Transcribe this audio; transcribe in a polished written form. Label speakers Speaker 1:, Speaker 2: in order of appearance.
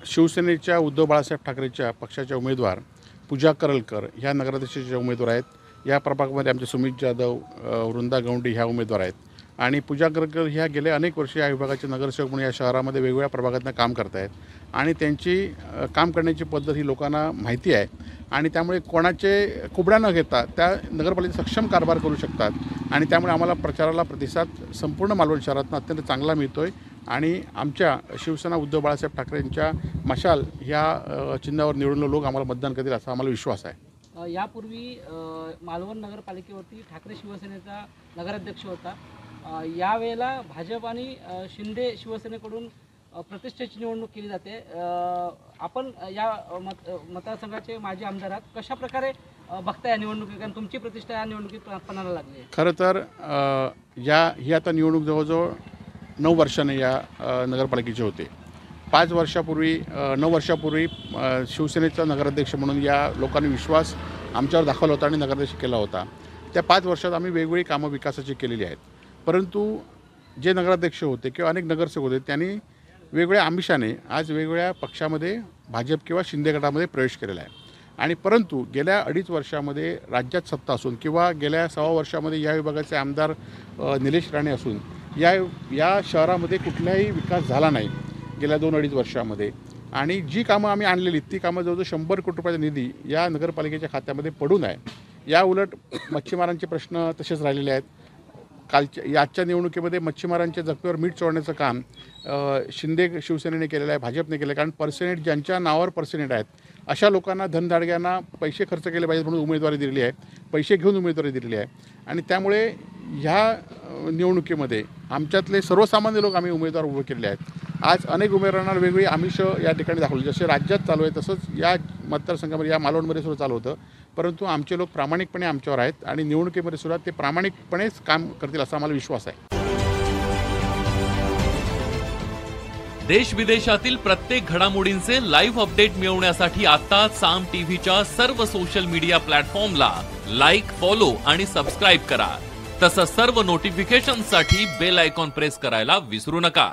Speaker 1: शिवसेनेच्या उद्धव बाळासाहेब ठाकरेच्या पक्षाच्या उमेदवार पूजा करलकर ह्या नगराध्यक्षाच्या उमेदवार आहेत. या प्रभागामध्ये आमचे सुमित जाधव, वृंदा गौंडी ह्या उमेदवार आहेत. आणि पूजा करलकर ह्या गेल्या अनेक वर्षे या विभागाचे नगरसेवक म्हणून या शहरामध्ये वेगवेगळ्या प्रभागातून काम करत आहेत. आणि त्यांची काम करण्याची पद्धत ही लोकांना माहिती आहे. आणि त्यामुळे कोणाचे कुबड्या न घेता त्या नगरपालिकेत सक्षम कारभार करू शकतात. आणि त्यामुळे आम्हाला प्रचाराला प्रतिसाद संपूर्ण मालवण शहरातून अत्यंत चांगला मिळतो आहे. आणि आमच्या शिवसेना उद्धव बाळासाहेब ठाकरेंच्या मशाल ह्या चिन्हावर निवडून लोक आम्हाला मतदान करतील असा आम्हाला विश्वास आहे.
Speaker 2: यापूर्वी मालवण नगरपालिकेवरती ठाकरे शिवसेनेचा नगराध्यक्ष होता. यावेळेला भाजप आणि शिंदे शिवसेनेकडून प्रतिष्ठेची निवडणूक केली जाते. आपण या मतदारसंघाचे माजी आमदार आहात, कशा प्रकारे बघता या निवडणुकीत, कारण तुमची प्रतिष्ठा या निवडणुकीत पणाला लागली आहे?
Speaker 1: खरं तर ही आता निवडणूक जवळजवळ 9 वर्षाने या नगरपालिकेचे होते. 9 वर्षापूर्वी शिवसेनेचा नगराध्यक्ष म्हणून या लोकांनी विश्वास आमच्यावर दाखवला होता आणि नगराध्यक्ष केला होता. त्या 5 वर्षात आम्ही वेगवेगळी कामं विकासाची केलेली आहेत. परंतु जे नगराध्यक्ष होते किंवा अनेक नगरसेवक होते त्यांनी वेगवेगळ्या आमिषाने आज वेगवेगळ्या पक्षामध्ये भाजप किंवा शिंदे गटामध्ये प्रवेश केलेला आहे. आणि परंतु गेल्या 2.5 वर्षामध्ये राज्यात सत्ता असून किंवा गेल्या 6 वर्षामध्ये या विभागाचे आमदार निलेश राणे असून या शहरामध्ये कुठलाही विकास झाला नाही गेल्या 2-2.5 वर्षामध्ये. आणि जी कामं आम्ही आणलेली ती कामं जवळजवळ 100 कोटी रुपयाचा निधी या नगरपालिकेच्या खात्यामध्ये पडून आहे. या उलट मच्छीमारांचे प्रश्न तसेच राहिलेले आहेत. आजच्या निवडणुकीमध्ये मच्छीमारांच्या जखमेवर मीठ चोळण्याचं काम शिंदे शिवसेनेने केलेलं आहे, भाजपने केलं आहे. कारण पर्सेंटेज ज्यांच्या नावावर पर्सेंटेज आहेत अशा लोकांना, धनदाडग्यांना पैसे खर्च केले पाहिजेत म्हणून उमेदवारी दिलेली आहे, पैसे घेऊन उमेदवारी दिलेली आहे. आणि त्यामुळे ह्या निवडणुकीमध्ये आमच्यातले सर्वसामान्य लोक आम्ही उमेदवार उभे केलेले आहेत. आज अनेक उमेदवारांना वेगवेगळी आमिष या ठिकाणी दाखवली, जसे राज्यात चालू आहे तसंच या मतदारसंघामध्ये या मालवणमध्ये सुद्धा चालू होतं. परंतु आमचे लोक प्रामाणिकपणे आमच्यावर आहेत आणि निवडणुकीमध्ये सुद्धा ते प्रामाणिकपणेच काम करतील असा आम्हाला विश्वास आहे.
Speaker 3: देश विदेशातील प्रत्येक घडामोडींचे लाईव्ह अपडेट मिळवण्यासाठी आता साम टीव्हीच्या सर्व सोशल मीडिया प्लॅटफॉर्मला लाईक, फॉलो आणि सबस्क्राईब करा. तसंच सर्व नोटिफिकेशनसाठी बेल आयकॉन प्रेस करायला विसरू नका.